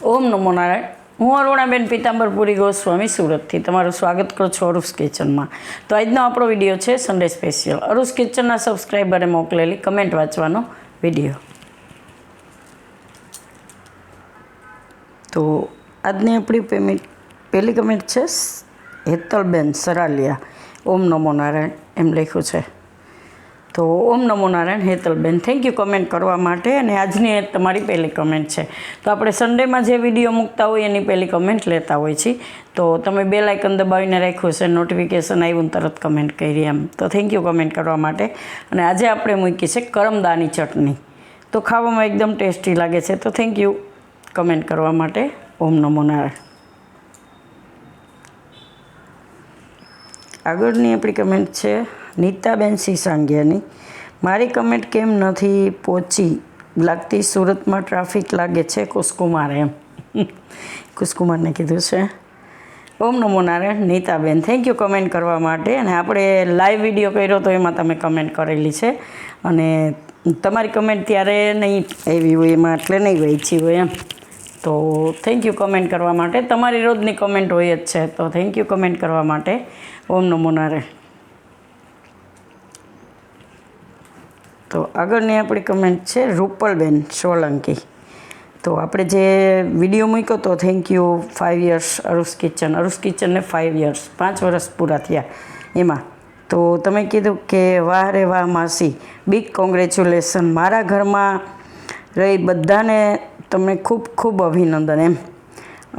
ઓમ નમો નારાયણ. હું અરુણાબેન પીતાંબરપુરી ગોસ્વામી સુરતથી તમારું સ્વાગત કરું છું અરુસ કિચનમાં. તો આજનો આપણો વિડીયો છે સન્ડે સ્પેશિયલ અરુસ કિચનના સબસ્ક્રાઈબરે મોકલેલી કમેન્ટ વાંચવાનો વિડીયો. તો આજની આપણી પહેલી કમેન્ટ છે હેતલબેન સરાલિયા. ઓમ નમો નારાયણ એમ લખ્યું છે. તો ઓમ નમો નારાયણ હેતલબેન, થેન્ક યુ કમેન્ટ કરવા માટે. અને આજની તમારી પહેલી કમેન્ટ છે. તો આપણે સન્ડેમાં જે વિડીયો મૂકતા હોય એની પહેલી કમેન્ટ લેતા હોય છીએ. તો તમે બેલ આઇકન દબાવીને રાખ્યું છે, નોટિફિકેશન આવ્યું તરત કમેન્ટ કરી એમ. તો થેન્ક યુ કમેન્ટ કરવા માટે. અને આજે આપણે મૂકી છે કરમદાની ચટણી. તો ખાવામાં એકદમ ટેસ્ટી લાગે છે. તો થેન્ક યુ કમેન્ટ કરવા માટે. ઓમ નમો નારાયણ. આગળની આપણી કમેન્ટ છે નીતાબેન સિસાંગિયાની. મારી કમેન્ટ કેમ નથી પહોંચી લાગતી? સુરતમાં ટ્રાફિક લાગે છે. કુસકુમાર એમ કુસકુમારને કીધું છે. ઓમ નમો નારાયણ નીતાબેન, થેન્ક યુ કમેન્ટ કરવા માટે. અને આપણે લાઈવ વિડીયો કર્યો તો એમાં તમે કમેન્ટ કરેલી છે. અને તમારી કમેન્ટ ત્યારે નહીં આવી હોય એમાં એટલે નહીં વાંચી હોય એમ. તો થેન્ક યુ કમેન્ટ કરવા માટે. તમારી રોજની કમેન્ટ હોય જ છે. તો થેન્ક યુ કમેન્ટ કરવા માટે. ઓમ નમો નારાયણ. તો આગળની આપણી કમેન્ટ છે રૂપલબેન સોલંકી. તો આપણે જે વિડીયો મૂક્યો તો થેન્ક યુ 5 યર્સ અરુસ કિચનને 5 યર્સ 5 વર્ષ પૂરા થયા એમાં. તો તમે કીધું કે વાહ રે વાહ માસી, બિગ કોંગ્રેચ્યુલેશન. મારા ઘરમાં રહી બધાને તમને ખૂબ ખૂબ અભિનંદન એમ.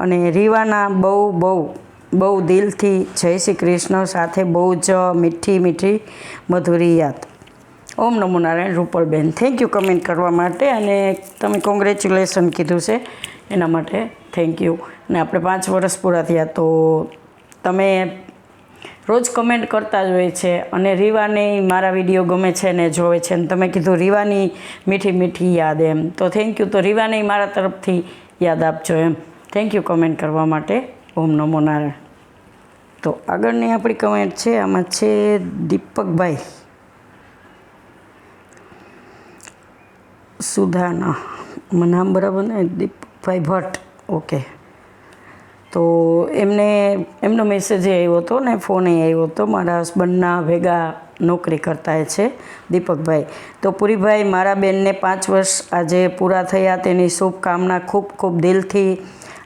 અને રીવાના બહુ દિલથી જય શ્રી કૃષ્ણ, સાથે બહુ જ મીઠી મધુરી યાદ. ઓમ નમો Narayan Rupalben, thank you comment કરવા માટે. અને તમે કોંગ્રેચ્યુલેશન કીધું છે એના માટે થેન્ક યુ. અને આપણે 5 વર્ષ પૂરા થયા તો તમે રોજ કમેન્ટ કરતા જ હોય છે. અને રીવાની મારા વિડીયો ગમે છે ને જોવે છે. અને તમે કીધું રીવાની મીઠી યાદ એમ. તો થેન્ક યુ. તો રીવાની મારા તરફથી યાદ આપજો એમ. થેન્ક યુ કમેન્ટ કરવા માટે. ઓમ નમો નારાયણ. તો આગળની આપણી કમેન્ટ છે આમાં છે દીપકભાઈ સુધાના, નામ બરાબર ને, દીપકભાઈ ભટ્ટ. ઓકે. તો એમનો મેસેજ આવ્યો હતો ને ફોન આવ્યો હતો. મારા હસબન્ડના ભેગા નોકરી કરતા છે દીપકભાઈ. તો પુરીભાઈ, મારા બેનને 5 વર્ષ આજે પૂરા થયા તેની શુભકામના ખૂબ દિલથી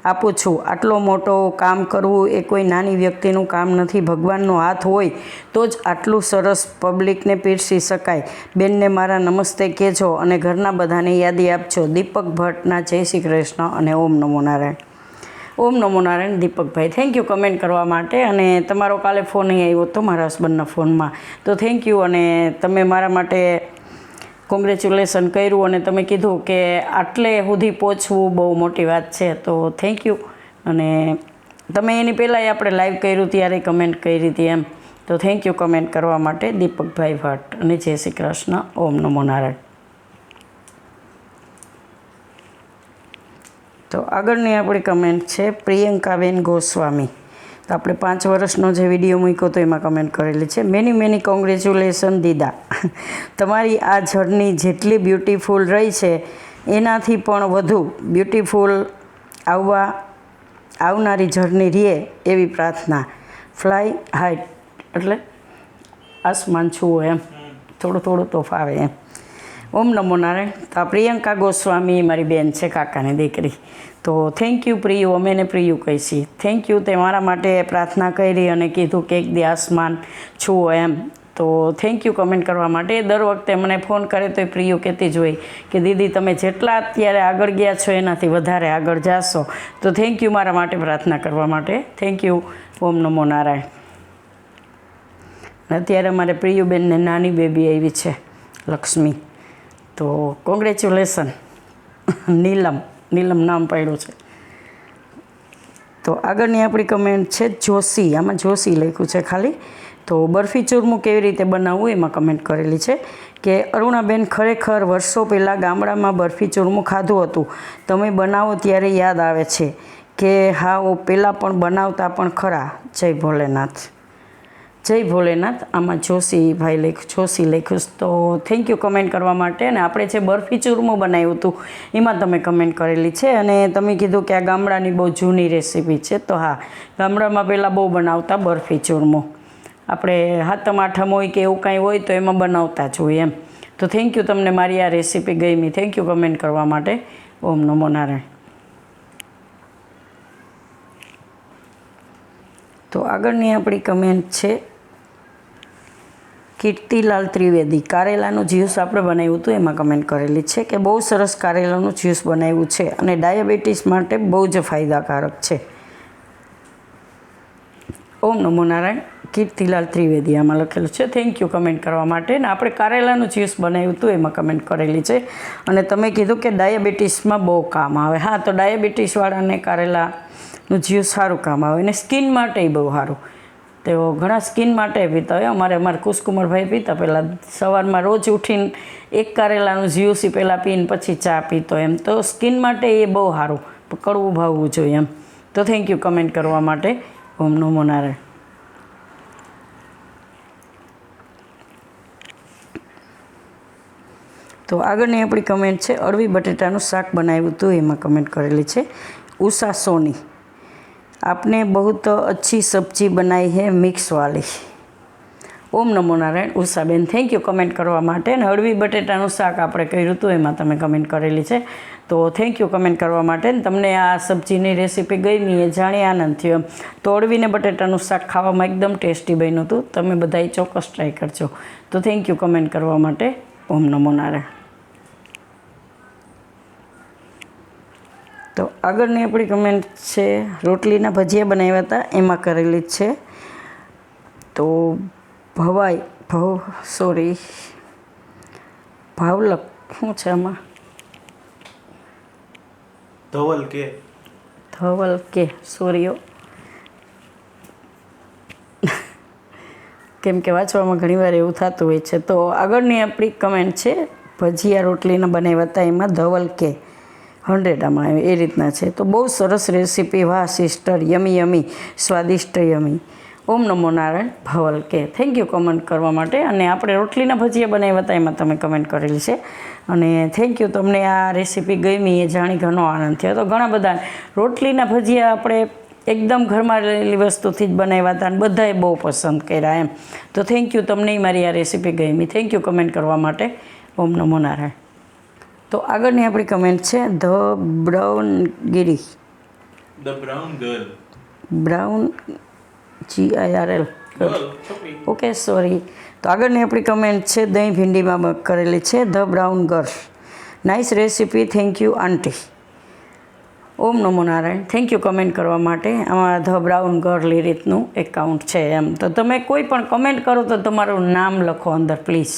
આપું છું. આટલો મોટો કામ કરવું એ કોઈ નાની વ્યક્તિનું કામ નથી. ભગવાનનો હાથ હોય તો જ આટલું સરસ પબ્લિકને પીરસી શકાય. બેનને મારા નમસ્તે કહેજો અને ઘરના બધાને યાદી આપજો. દીપક ભટ્ટના જય શ્રી કૃષ્ણ અને ઓમ નમો નારાયણ. ઓમ નમો નારાયણ દીપકભાઈ, થેન્ક યુ કમેન્ટ કરવા માટે. અને તમારો કાલે ફોન આવ્યો હતો મારા હસબન્ડના ફોનમાં. તો થેન્ક યુ. અને તમે મારા માટે કોંગ્રેચ્યુલેશન કર્યું અને તમે કીધું કે આટલે સુધી પહોંચવું બહુ મોટી વાત છે. તો થેન્ક યુ. અને તમે એની પહેલાંય આપણે લાઈવ કર્યું ત્યારે કમેન્ટ કરી હતી એમ. તો થેન્ક યુ કમેન્ટ કરવા માટે દીપકભાઈ ભટ્ટ. અને જય શ્રી કૃષ્ણ. ઓમ નમો નારાયણ. તો આગળની આપણી કમેન્ટ છે પ્રિયંકાબેન ગોસ્વામી. તો આપણે 5 વર્ષનો જે વિડીયો મૂક્યો તો એમાં કમેન્ટ કરેલી છે. મેની કોંગ્રેચ્યુલેશન દીદા. તમારી આ જર્ની જેટલી બ્યુટીફુલ રહી છે એનાથી પણ વધુ બ્યુટીફુલ આવનારી જર્ની રહે એવી પ્રાર્થના. ફ્લાય હાઈટ એટલે આસમાન છુઓ એમ. થોડું તો ફાવે એમ. ઓમ નમો નારાયણ. તો આ પ્રિયંકા ગોસ્વામી મારી બેન છે, કાકાની દીકરી. તો થેન્ક યુ પ્રિયુ, અમે એને પ્રિયુ કહીશી. Thank you. તે મારા માટે પ્રાર્થના કરી અને કીધું કે એક દી આસમાન છુઓ એમ. તો થેન્ક યુ કમેન્ટ કરવા માટે. દર વખતે મને ફોન કરે તો એ પ્રિયુ કહેતી જ હોય કે દીદી તમે જેટલા અત્યારે આગળ ગયા છો એનાથી વધારે આગળ જાશો. તો થેન્ક યુ મારા માટે પ્રાર્થના કરવા માટે. Thank you. ઓમ નમો નારાયણ. અત્યારે અમારે પ્રિયુબેનને નાની બેબી આવી છે, લક્ષ્મી. તો કોંગ્રેચ્યુલેશન. નીલમ નામ પાડ્યું છે. તો આગળની આપણી કમેન્ટ છે જોશી. આમાં જોશી લખ્યું છે ખાલી. તો બરફી ચૂરમું કેવી રીતે બનાવવું એમાં કમેન્ટ કરેલી છે કે અરુણાબેન, ખરેખર વર્ષો પહેલાં ગામડામાં બરફી ચૂરમું ખાધું હતું. તમે બનાવો ત્યારે યાદ આવે છે કે હા પહેલાં પણ બનાવતા પણ ખરા. જય ભોલેનાથ. જય ભોલેનાથ. આમાં જોશી ભાઈ જોશી લખ્યું. તો થેન્ક યુ કમેન્ટ કરવા માટે. અને આપણે જે બરફી ચૂરમું બનાવ્યું હતું એમાં તમે કમેન્ટ કરેલી છે અને તમે કીધું કે આ ગામડાની બહુ જૂની રેસીપી છે. તો હા, ગામડામાં પહેલાં બહુ બનાવતા બરફી ચૂરમું. આપણે હાથમ આઠમ હોય કે એવું કાંઈ હોય તો એમાં બનાવતા જ હોય એમ. તો થેન્ક યુ, તમને મારી આ રેસીપી ગમી. થેન્ક યુ કમેન્ટ કરવા માટે. ઓમ નમો નારાયણ. તો આગળની આપણી કમેન્ટ છે કીર્તિલાલ ત્રિવેદી. કારેલાનું જ્યુસ આપણે બનાવ્યું હતું એમાં કમેન્ટ કરેલી છે કે બહુ સરસ કારેલાનું જ્યુસ બનાવ્યું છે અને ડાયાબિટીસ માટે બહુ જ ફાયદાકારક છે. ઓમ નમો નારાયણ. કીર્તિલાલ ત્રિવેદી આમાં લખેલું છે. થેન્ક યુ કમેન્ટ કરવા માટે. ને આપણે કારેલાનું જ્યુસ બનાવ્યું હતું એમાં કમેન્ટ કરેલી છે અને તમે કીધું કે ડાયાબિટીસમાં બહુ કામ આવે. હા, તો ડાયાબિટીસવાળાને કારેલાનું જ્યુસ સારું કામ આવે અને સ્કિન માટે બહુ સારું. તેઓ ઘણા સ્કિન માટે પીતા હોય. અમારા કુશકુમારભાઈ પીતા પહેલાં સવારમાં રોજ ઉઠીને એક કારેલાનું જ્યુસ પહેલાં પીને પછી ચા પીતો એમ. તો સ્કિન માટે એ બહુ સારું, કડવું ભાવવું જોઈએ એમ. તો થેન્ક યુ કમેન્ટ કરવા માટે. ઓમ નમો નારાયણ. તો આગળની આપણી કમેન્ટ છે અળવી બટેટાનું શાક બનાવ્યું હતું એમાં કમેન્ટ કરેલી છે ઉષા સોની. आपने बहुत अच्छी सब्जी बनाई है मिक्स वाली. ओम नमो Narayan. Ushaben thank you comment करवा माटे. ने अळवी बटेटाનું શાક આપણે કર્યું હતું એમાં તમે કમેન્ટ કરેલી છે. તો થેન્ક યુ કમેન્ટ કરવા માટે. ને તમને આ સબ્જીની રેસીપી ગમી એ જાણી આનંદ થયો એમ. તો અળવીને બટેટાનું શાક ખાવામાં એકદમ ટેસ્ટી બન્યું હતું. તમે બધાએ ચોક્કસ ટ્રાય કરજો. તો થેન્ક યુ કમેન્ટ કરવા માટે. ઓમ નમો નારાયણ. તો આગળની આપણી કમેન્ટ છે રોટલીના ભજીયા બનાવ્યા હતા એમાં કરેલી છે. તો ભાવલક શું છે આમાં? ધવલ કે સોરીઓ કેમ કે વાંચવામાં ઘણીવાર એવું થતું હોય છે. તો આગળની આપણી કમેન્ટ છે ભજીયા રોટલીના બનાવ્યા હતા એમાં ધવલ કે 100 આમાં આવે એ રીતના છે. તો બહુ સરસ રેસીપી. વાહ સિસ્ટર, યમી યમી, સ્વાદિષ્ટ યમી. ઓમ નમો નારાયણ. ભવલ કે થેન્ક યુ કમેન્ટ કરવા માટે. અને આપણે રોટલીના ભજીયા બનાવ્યા હતા એમાં તમે કમેન્ટ કરેલી છે અને થેન્ક યુ. તમને આ રેસીપી ગમી એ જાણી ઘણો આનંદ થયો. તો ઘણા બધા રોટલીના ભજીયા આપણે એકદમ ઘરમાં રહેલી વસ્તુથી જ બનાવ્યા હતા અને બધાએ બહુ પસંદ કર્યા એમ. તો થેન્ક યુ, તમને મારી આ રેસીપી ગમી. થેન્ક યુ કમેન્ટ કરવા માટે. ઓમ નમો નારાયણ. તો આગળની આપણી કમેન્ટ છે ધ બ્રાઉન ગીરી. Brown GIRL. Okay, sorry. તો આગળની આપણી કમેન્ટ છે દહીં ભીંડીમાં કરેલી છે the brown girl. Nice recipe. Thank you aunty. ઓમ નમો નારાયણ. થેન્ક યુ કમેન્ટ કરવા માટે. આમાં ધ બ્રાઉન ગર્લ એ રીતનું એકાઉન્ટ છે એમ. તો તમે કોઈ પણ કમેન્ટ કરો તો તમારું નામ લખો અંદર પ્લીઝ.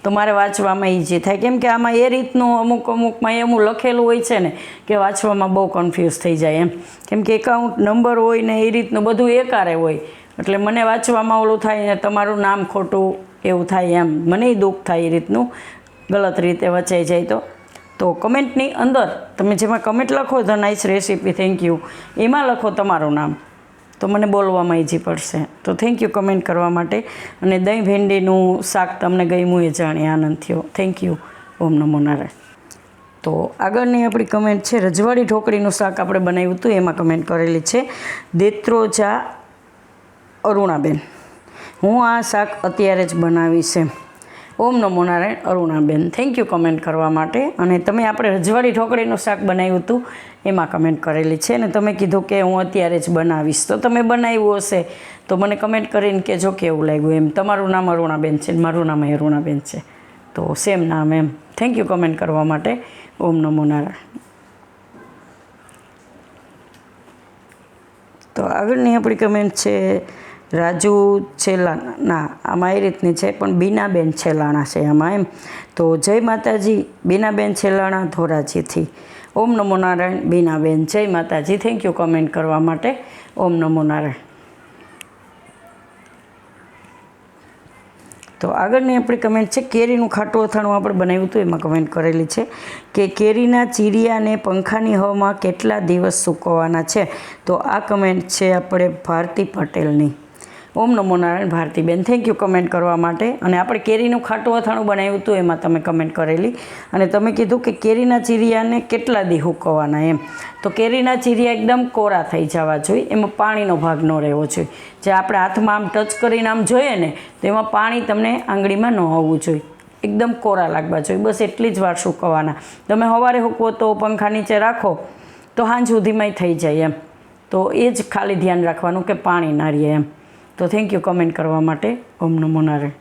તો મારે વાંચવામાં ઇઝી થાય. કેમ કે આમાં એ રીતનું અમુકમાં એવું લખેલું હોય છે ને કે વાંચવામાં બહુ કન્ફ્યુઝ થઈ જાય એમ. કેમ કે એકાઉન્ટ નંબર હોય ને એ રીતનું બધું એકારે હોય એટલે મને વાંચવામાં ઓલું થાય ને તમારું નામ ખોટું એવું થાય એમ. મને દુઃખ થાય એ રીતનું ગલત રીતે વચાઈ જાય. તો કમેન્ટની અંદર તમે જેમાં કમેન્ટ લખો the nice recipe thank you એમાં લખો તમારું નામ તો મને બોલવામાં ઇઝી પડશે. તો થેન્ક યુ કમેન્ટ કરવા માટે. અને દહીં ભેંડીનું શાક તમને ગમ્યું એ જાણી આનંદ થયો. Thank you. ઓમ નમો નારાયણ. તો આગળની આપણી કમેન્ટ છે રજવાડી ઢોકળીનું શાક આપણે બનાવ્યું હતું એમાં કમેન્ટ કરેલી છે દેત્રોજા અરુણાબેન. હું આ શાક અત્યારે જ બનાવીશ એમ. ઓમ નમો નારાયણ. અરુણાબેન થેન્ક યુ કમેન્ટ કરવા માટે. અને તમે આપણે રજવાડી ઢોકળીનું શાક બનાવ્યું હતું એમાં કમેન્ટ કરેલી છે ને તમે કીધું કે હું અત્યારે જ બનાવીશ. તો તમે બનાવ્યું હશે તો મને કમેન્ટ કરીને કહેજો કેવું લાગ્યું એમ. તમારું નામ અરુણાબેન છે મારું નામ અરુણાબેન છે તો સેમ નામ એમ. થેન્ક યુ કમેન્ટ કરવા માટે. ઓમ નમો નારાયણ. તો આગળની આપણી કમેન્ટ છે રાજુ છેલાણા. આમાં એ રીતની છે પણ બીનાબેન છેલાણા છે આમાં એમ. તો જય માતાજી બીનાબેન છેલાણા ધોરાજીથી. ઓમ નમો નારાયણ. બીનાબેન જય માતાજી. થેન્ક યુ કમેન્ટ કરવા માટે. ઓમ નમો નારાયણ. તો આગળની આપણી કમેન્ટ છે કેરીનું ખાટું અથાણું આપણે બનાવ્યું હતું એમાં કમેન્ટ કરેલી છે કે કેરીના ચીરિયાને પંખાની હવામાં કેટલા દિવસ સૂકવવાના છે. તો આ કમેન્ટ છે આપણે ભારતી પટેલની. ઓમ નમો નારાયણ ભારતીબેન, થેન્ક યુ કમેન્ટ કરવા માટે. અને આપણે કેરીનું ખાટું અથાણું બનાવ્યું હતું એમાં તમે કમેન્ટ કરેલી અને તમે કીધું કે કેરીના ચીરિયાને કેટલા દી હુકવવાના એમ. તો કેરીના ચીરિયા એકદમ કોરા થઈ જવા જોઈએ, એમાં પાણીનો ભાગ ન રહેવો જોઈએ. જે આપણે હાથમાં આમ ટચ કરીને આમ જોઈએ ને તો એમાં પાણી તમને આંગળીમાં ન આવવું જોઈએ, એકદમ કોરા લાગવા જોઈએ. બસ એટલી જ વાર સૂકવવાના. તમે સવારે હૂકવો તો પંખા નીચે રાખો તો સાંજ સુધીમાંય થઈ જાય એમ. તો એ જ ખાલી ધ્યાન રાખવાનું કે પાણી ના રહે એમ. તો થેન્ક યુ કમેન્ટ કરવા માટે. ઓમ નમો નારાયણ.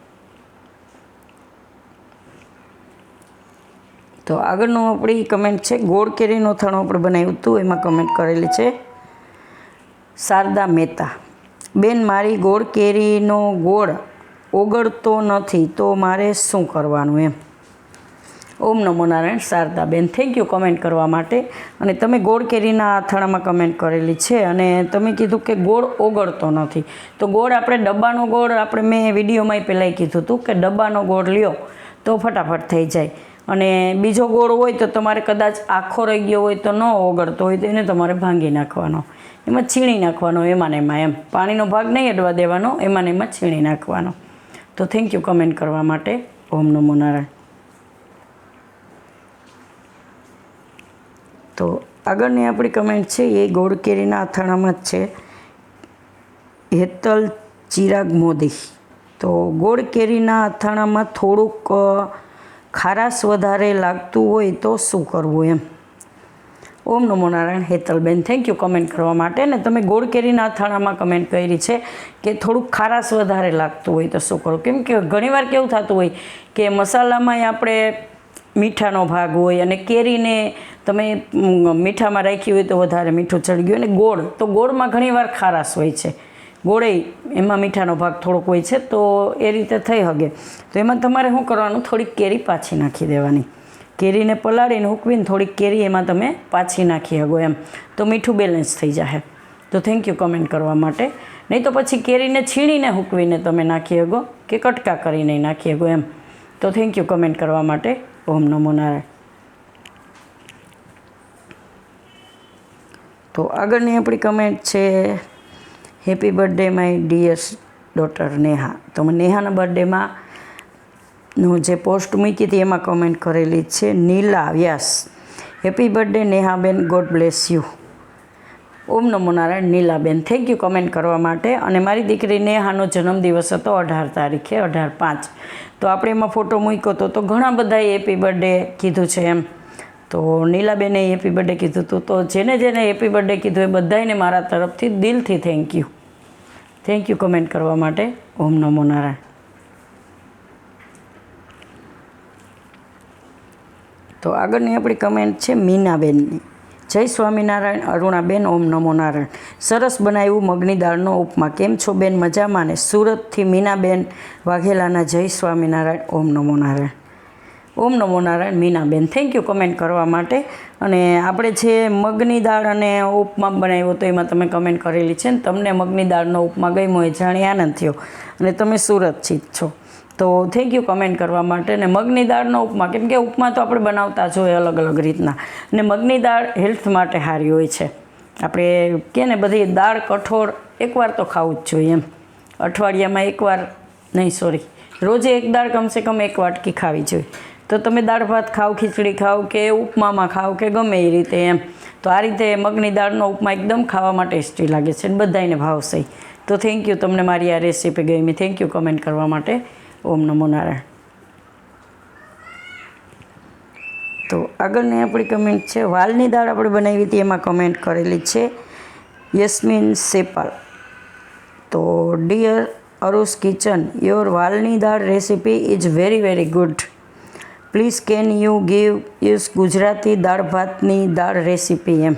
તો આગળનું આપણી કમેન્ટ છે ગોળ કેરીનું અથાણું આપણે બનાવ્યું હતું, એમાં કમેન્ટ કરેલી છે શારદા મહેતા. બેન, મારી ગોળ કેરીનો ગોળ ઓગળતો નથી તો મારે શું કરવાનું એમ. ઓમ નમો નારાયણ શારદાબેન, થેન્ક યુ કમેન્ટ કરવા માટે. અને તમે ગોળ કેરીના અથાણામાં કમેન્ટ કરેલી છે અને તમે કીધું કે ગોળ ઓગળતો નથી. તો ગોળ આપણે ડબ્બાનો ગોળ, આપણે મેં વિડીયોમાં પહેલાંય કીધું હતું કે ડબ્બાનો ગોળ લ્યો તો ફટાફટ થઈ જાય. અને બીજો ગોળ હોય તો તમારે કદાચ આખો રહી ગયો હોય તો ન ઓગળતો હોય તો એને તમારે ભાંગી નાખવાનો, એમાં છીણી નાખવાનો, એમાં ને એમાં એમ. પાણીનો ભાગ નહીં અડવા દેવાનો, એમાં ને એમાં છીણી નાખવાનો. તો થેન્ક યુ કમેન્ટ કરવા માટે. ઓમ નમો નારાયણ. તો આગળની આપણી કમેન્ટ છે એ ગોળ કેરીના અથાણામાં જ છે, હેતલ ચિરાગ મોદી. તો ગોળ કેરીના અથાણામાં થોડુંક ખારાશ વધારે લાગતું હોય તો શું કરવું એમ. ઓમ નમો નારાયણ હેતલબેન, થેન્ક યુ કમેન્ટ કરવા માટે. ને તમે ગોળ કેરીના અથાણામાં કમેન્ટ કરી છે કે થોડુંક ખારાશ વધારે લાગતું હોય તો શું કરવું. કેમ કે ઘણીવાર કેવું થતું હોય કે મસાલામાં આપણે મીઠાનો ભાગ હોય અને કેરીને તમે મીઠામાં રાખી હોય તો વધારે મીઠું ચડી ગયું. અને ગોળ, તો ગોળમાં ઘણીવાર ખારાશ હોય છે, ગોળે એમાં મીઠાનો ભાગ થોડોક હોય છે, તો એ રીતે થઈ શકે. તો એમાં તમારે શું કરવાનું, થોડીક કેરી પાછી નાખી દેવાની. કેરીને પલાળીને હૂકવીને થોડીક કેરી એમાં તમે પાછી નાખી શકો એમ, તો મીઠું બેલેન્સ થઈ જાય. તો થેન્ક યુ કમેન્ટ કરવા માટે. નહીં તો પછી કેરીને છીણીને હૂકવીને તમે નાખી શકો કે કટકા કરીને નાખી શકો એમ. તો થેન્ક યુ કમેન્ટ કરવા માટે. ઓમ નમો નારાયણ. તો આગળની આપણી કમેન્ટ છે happy birthday my dear daughter Neha. તો નેહાના બર્થડેમાં નું જે પોસ્ટ મૂકી હતી એમાં કમેન્ટ કરેલી છે નીલા વ્યાસ. હેપી બર્થડે નેહાબેન, ગોડ બ્લેસ યુ. ઓમ નમો નારાયણ નીલાબેન, થેન્ક યુ કમેન્ટ કરવા માટે. અને મારી દીકરી નેહાનો જન્મદિવસ હતો 18 તારીખે, 18/5. તો આપણે એમાં ફોટો મૂક્યો હતો, તો ઘણા બધાએ હેપી બર્થડે કીધું છે એમ. તો નીલાબેને હેપી બર્થડે કીધું હતું. તો જેને જેને હેપી બર્થડે કીધું એ બધાને મારા તરફથી દિલથી thank you. Thank you comment કરવા માટે. ઓમ નમો નારાયણ. તો આગળની આપણી કમેન્ટ છે મીનાબેનની. જય સ્વામિનારાયણ અરુણાબેન, ઓમ નમો નારાયણ. સરસ બનાવ્યું મગની દાળનો ઉપમા. કેમ છો બેન? મજામાં ને? સુરતથી મીનાબેન વાઘેલાના જય સ્વામિનારાયણ. ઓમ નમો નારાયણ. ઓમ નમો નારાયણ મીનાબેન, થેન્ક યુ કમેન્ટ કરવા માટે. અને આપણે જે મગની દાળ અને ઉપમા બનાવ્યો તો એમાં તમે કમેન્ટ કરેલી છે ને તમને મગની દાળનો ઉપમા ગમ્યો એ જાણી આનંદ થયો અને તમે સુરતથી જ છો. તો થેન્ક યુ કમેન્ટ કરવા માટે. ને મગની દાળનો ઉપમા, કેમ કે ઉપમા તો આપણે બનાવતા જ હોય અલગ અલગ રીતના, ને મગની દાળ હેલ્થ માટે સારી હોય છે. આપણે કહે ને બધી દાળ કઠોળ એકવાર તો ખાવું જ જોઈએ એમ. અઠવાડિયામાં એકવાર નહીં, સોરી, રોજે એક દાળ કમસે કમ એક વાટકી ખાવી જોઈએ. તો તમે દાળ ભાત ખાઓ, ખીચડી ખાઓ કે ઉપમામાં ખાઓ કે ગમે એ રીતે એમ. તો આ રીતે મગની દાળનો ઉપમા એકદમ ખાવામાં ટેસ્ટી લાગે છે અને બધાને ભાવશે. તો થેન્ક યુ, તમને મારી આ રેસીપી ગમી. થેન્ક યુ કમેન્ટ કરવા માટે. ઓમ નમો નારાયણ. તો આગળની આપણી કમેન્ટ છે વાલની દાળ આપણે બનાવી હતી એમાં કમેન્ટ કરેલી છે યસ્મીન સેપાલ. તો ડિયર અરુસ કિચન, યોર વાલની દાળ recipe is very very good. Please can you give us Gujarati દાળ ભાતની દાળ રેસીપી એમ.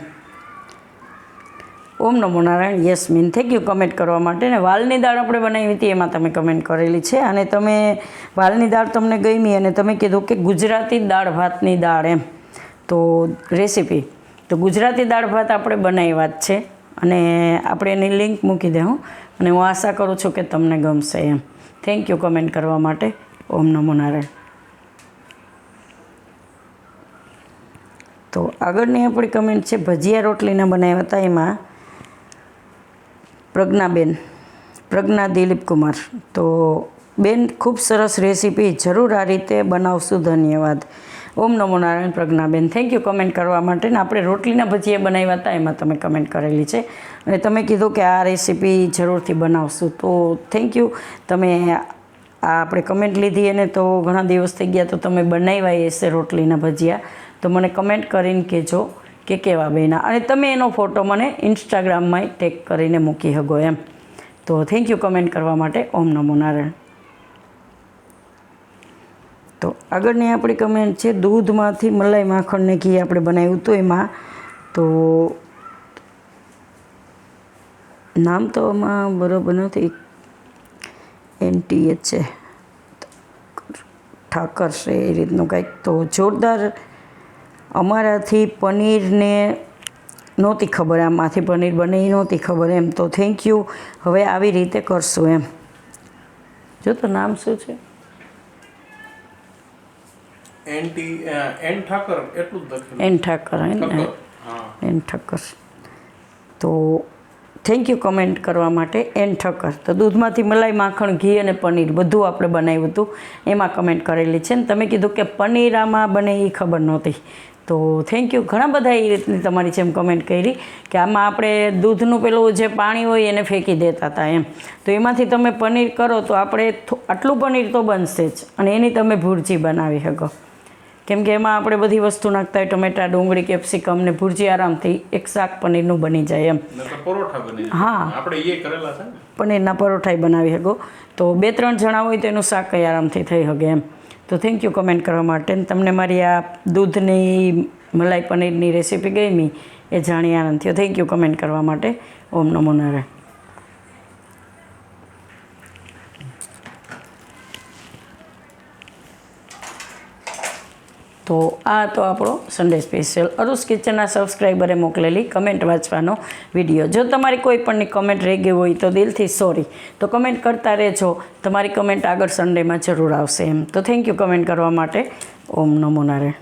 ઓમ નમો Narayan Yasmin, thank you comment કરવા માટે. ને વાલની દાળ આપણે બનાવી હતી એમાં તમે કમેન્ટ કરેલી છે અને તમે વાલની દાળ તમને ગમી અને તમે કીધું કે ગુજરાતી દાળ ભાતની દાળ એમ. તો રેસીપી તો ગુજરાતી દાળ ભાત આપણે બનાવ્યા જ છે અને આપણે એની લિંક મૂકી દઉં અને હું આશા કરું છું કે તમને ગમશે એમ. થેન્ક યુ કમેન્ટ કરવા માટે. ઓમ નમો નારાયણ. તો આગળની આપણી કમેન્ટ છે ભજીયા રોટલીના બનાવ્યા હતા એમાં પ્રજ્ઞા દિલીપ કુમાર. તો બેન ખૂબ સરસ રેસીપી, જરૂર આ રીતે બનાવશું, ધન્યવાદ. ઓમ નમો નારાયણ પ્રજ્ઞાબેન, થેન્ક યુ કમેન્ટ કરવા માટે. ને આપણે રોટલીના ભજીયા બનાવ્યા હતા એમાં તમે કમેન્ટ કરેલી છે અને તમે કીધું કે આ રેસીપી જરૂરથી બનાવશું, તો થેન્ક યુ. તમે આ આપણે કમેન્ટ લીધી અને તો ઘણા દિવસ થઈ ગયા, તો તમે બનાવ્યા હશે રોટલીના ભજીયા, તો મને કમેન્ટ કરીને કહેજો કે કેવા બન્યા, અને તમે એનો ફોટો મને ઇન્સ્ટાગ્રામમાં ટેગ કરીને મૂકી શકો એમ. તો થેન્ક યુ કમેન્ટ કરવા માટે. ઓમ નમો નારાયણ. તો આગળની આપણી કમેન્ટ છે, દૂધમાંથી મલાઈ માખણને ઘી આપણે બનાવ્યું હતું એમાં, તો નામ તો આમાં બરાબર નથી, NTH છે, ઠાકર છે એ રીતનું કંઈક. તો જોરદાર, અમારાથી પનીરને નહોતી ખબર, આમાંથી પનીર બને એ નહોતી ખબર એમ. તો થેન્ક યુ, હવે આવી રીતે કરશું એમ. જો તો નામ શું છે? એન ઠાકર, એટલું જ લખેલું. N Thakar, N Thakar. તો થેન્ક યુ કમેન્ટ કરવા માટે, એન ઠક્કર. તો દૂધમાંથી મલાઈ માખણ ઘી અને પનીર બધું આપણે બનાવ્યું હતું, એમાં કમેન્ટ કરેલી છે ને તમે કીધું કે પનીર આમાં બને એ ખબર નહોતી. તો થેન્ક યુ. ઘણા બધા એ રીતની તમારી જેમ કમેન્ટ કરી કે આમાં આપણે દૂધનું પેલું જે પાણી હોય એને ફેંકી દેતા હતા એમ, તો એમાંથી તમે પનીર કરો તો આપણે આટલું પનીર તો બનશે જ, અને એની તમે ભુરજી બનાવી શકો, કેમ કે એમાં આપણે બધી વસ્તુ નાખતા હોય, ટમેટા, ડુંગળી, કેપ્સિકમ ને ભુરજી આરામથી એક શાક પનીરનું બની જાય એમ. હા, આપણે એ કરેલા છે, પનીરના પરોઠાઈ બનાવી શકો. તો 2-3 જણા હોય તો એનું શાક કંઈ આરામથી થઈ શકે એમ. તો થેન્ક યુ કમેન્ટ કરવા માટે. તમને મારી આ દૂધની મલાઈ પનીરની રેસીપી ગમી એ જાણી આનંદ થયો. થેન્ક યુ કમેન્ટ કરવા માટે. ઓમ નમો નારાયણ. તો આ તો આપણો સન્ડે સ્પેશિયલ અરુસ કિચનના સબસ્ક્રાઈબરે મોકલેલી કમેન્ટ વાંચવાનો વિડીયો. જો તમારી કોઈ પણની કમેન્ટ રહી ગઈ હોય તો દિલથી સોરી, તો કમેન્ટ કરતા રહેજો, તમારી કમેન્ટ આગળ સન્ડેમાં જરૂર આવશે એમ. તો થેન્ક યુ કમેન્ટ કરવા માટે. ઓમ નમો નારાયણ.